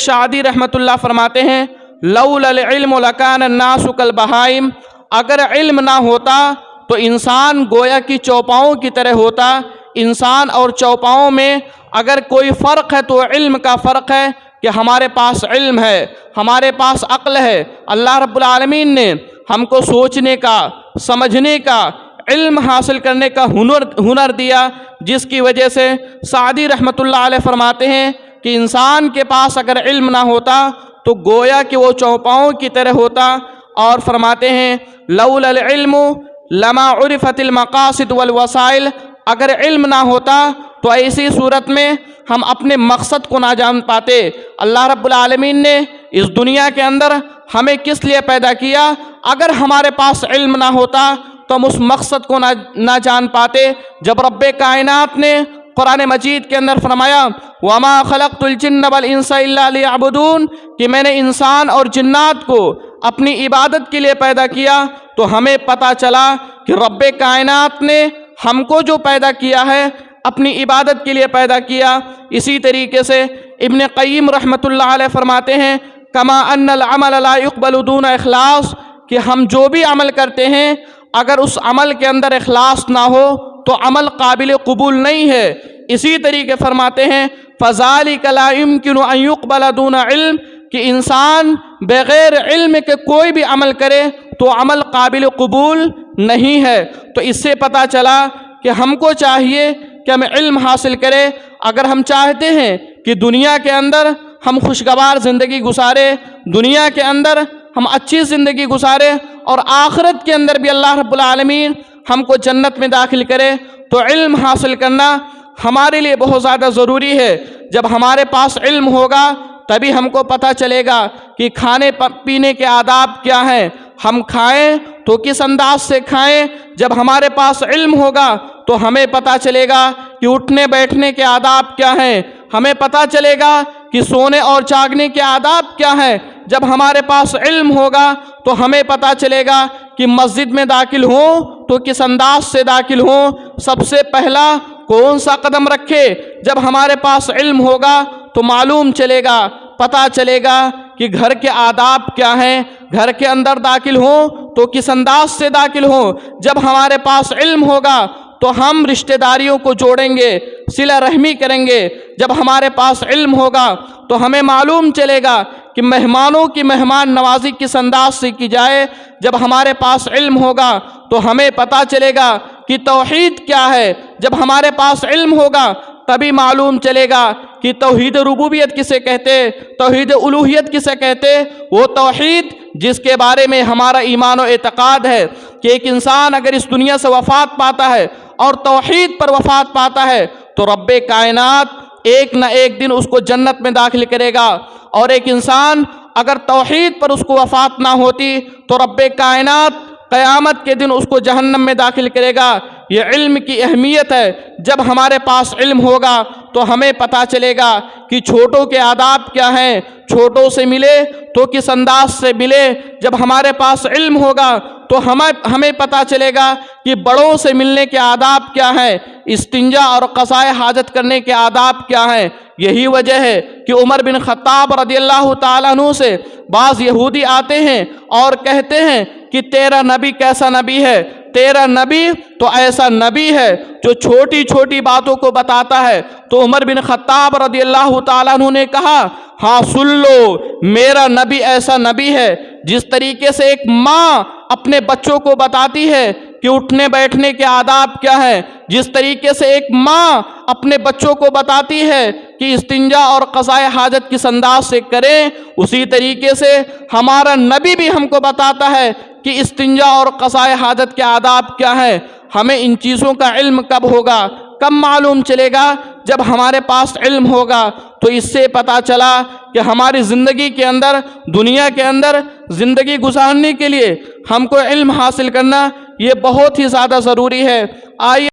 شادی رحمۃ اللہ فرماتے ہیں لولا العلم لکان الناس کالبہائم، اگر علم نہ ہوتا تو انسان گویا کی چوپاؤں کی طرح ہوتا۔ انسان اور چوپاؤں میں اگر کوئی فرق ہے تو علم کا فرق ہے کہ ہمارے پاس علم ہے، ہمارے پاس عقل ہے۔ اللہ رب العالمین نے ہم کو سوچنے کا، سمجھنے کا، علم حاصل کرنے کا ہنر دیا، جس کی وجہ سے سعدی رحمۃ اللہ علیہ فرماتے ہیں کہ انسان کے پاس اگر علم نہ ہوتا تو گویا کہ وہ چوپاؤں کی طرح ہوتا۔ اور فرماتے ہیں لولا العلم لما عرفت المقاصد والوسائل، اگر علم نہ ہوتا تو ایسی صورت میں ہم اپنے مقصد کو نہ جان پاتے۔ اللہ رب العالمین نے اس دنیا کے اندر ہمیں کس لیے پیدا کیا؟ اگر ہمارے پاس علم نہ ہوتا تو ہم اس مقصد کو نہ جان پاتے۔ جب رب کائنات نے قرآن مجید کے اندر فرمایا وَمَا خَلَقْتُ الْجِنَّ وَالْإِنسَ إِلَّا لِيَعْبُدُونَ، کہ میں نے انسان اور جنات کو اپنی عبادت کے لیے پیدا کیا، تو ہمیں پتہ چلا کہ رب کائنات نے ہم کو جو پیدا کیا ہے اپنی عبادت کے لیے پیدا کیا۔ اسی طریقے سے ابن قیم رحمۃ اللہ علیہ فرماتے ہیں کما ان العمل لا يقبل دون اخلاص، کہ ہم جو بھی عمل کرتے ہیں اگر اس عمل کے اندر اخلاص نہ ہو تو عمل قابل قبول نہیں ہے۔ اسی طریقے فرماتے ہیں فذلك لا يمكن ان يقبل دون علم، کہ انسان بغیر علم کے کوئی بھی عمل کرے تو عمل قابل قبول نہیں ہے۔ تو اس سے پتہ چلا کہ ہم کو چاہیے کہ ہم علم حاصل کریں۔ اگر ہم چاہتے ہیں کہ دنیا کے اندر ہم خوشگوار زندگی گزارے، دنیا کے اندر ہم اچھی زندگی گزارے، اور آخرت کے اندر بھی اللہ رب العالمین ہم کو جنت میں داخل کرے، تو علم حاصل کرنا ہمارے لیے بہت زیادہ ضروری ہے۔ جب ہمارے پاس علم ہوگا تبھی ہم کو پتہ چلے گا کہ کھانے پینے کے آداب کیا ہیں، ہم کھائیں تو کس انداز سے کھائیں۔ جب ہمارے پاس علم ہوگا تو ہمیں پتہ چلے گا کہ اٹھنے بیٹھنے کے آداب کیا ہیں، ہمیں پتہ چلے گا کہ سونے اور جاگنے کے آداب کیا ہیں۔ جب ہمارے پاس علم ہوگا تو ہمیں پتہ چلے گا کہ مسجد میں داخل ہوں تو کس انداز سے داخل ہوں، سب سے پہلا کون سا قدم رکھے۔ جب ہمارے پاس علم ہوگا تو معلوم چلے گا، پتہ چلے گا کہ گھر کے آداب کیا ہیں، گھر کے اندر داخل ہوں تو کس انداز سے داخل ہوں۔ جب ہمارے پاس علم ہوگا تو ہم رشتہ داریوں کو جوڑیں گے، صلہ رحمی کریں گے۔ جب ہمارے پاس علم ہوگا تو ہمیں معلوم چلے گا کہ مہمانوں کی مہمان نوازی کس انداز سے کی جائے۔ جب ہمارے پاس علم ہوگا تو ہمیں پتہ چلے گا کہ توحید کیا ہے۔ جب ہمارے پاس علم ہوگا تبھی معلوم چلے گا کہ توحید ربوبیت کسے کہتے، توحید الوہیت کسے کہتے۔ وہ توحید جس کے بارے میں ہمارا ایمان و اعتقاد ہے کہ ایک انسان اگر اس دنیا سے وفات پاتا ہے اور توحید پر وفات پاتا ہے تو رب کائنات ایک نہ ایک دن اس کو جنت میں داخل کرے گا، اور ایک انسان اگر توحید پر اس کو وفات نہ ہوتی تو رب کائنات قیامت کے دن اس کو جہنم میں داخل کرے گا۔ یہ علم کی اہمیت ہے۔ جب ہمارے پاس علم ہوگا تو ہمیں پتہ چلے گا کہ چھوٹوں کے آداب کیا ہیں، چھوٹوں سے ملے تو کس انداز سے ملے۔ جب ہمارے پاس علم ہوگا تو ہمیں پتہ چلے گا کہ بڑوں سے ملنے کے آداب کیا ہیں، استنجا اور قضائے حاجت کرنے کے آداب کیا ہیں۔ یہی وجہ ہے کہ عمر بن خطاب رضی اللہ تعالیٰ عنہ سے بعض یہودی آتے ہیں اور کہتے ہیں کہ تیرا نبی کیسا نبی ہے، تیرا نبی تو ایسا نبی ہے جو چھوٹی چھوٹی باتوں کو بتاتا ہے۔ تو عمر بن خطاب رضی اللہ تعالیٰ عنہ نے کہا ہاں سن لو، میرا نبی ایسا نبی ہے جس طریقے سے ایک ماں اپنے بچوں کو بتاتی ہے کہ اٹھنے بیٹھنے کے آداب کیا ہیں، جس طریقے سے ایک ماں اپنے بچوں کو بتاتی ہے کہ استنجا اور قضائے حاجت کس انداز سے کریں، اسی طریقے سے ہمارا نبی بھی ہم کو بتاتا ہے کہ استنجا اور قضائے حاجت کے آداب کیا ہیں۔ ہمیں ان چیزوں کا علم کب ہوگا، کب معلوم چلے گا؟ جب ہمارے پاس علم ہوگا۔ تو اس سے پتہ چلا کہ ہماری زندگی کے اندر، دنیا کے اندر زندگی گزارنے کے لیے ہم کو علم حاصل کرنا یہ بہت ہی زیادہ ضروری ہے۔ آئیے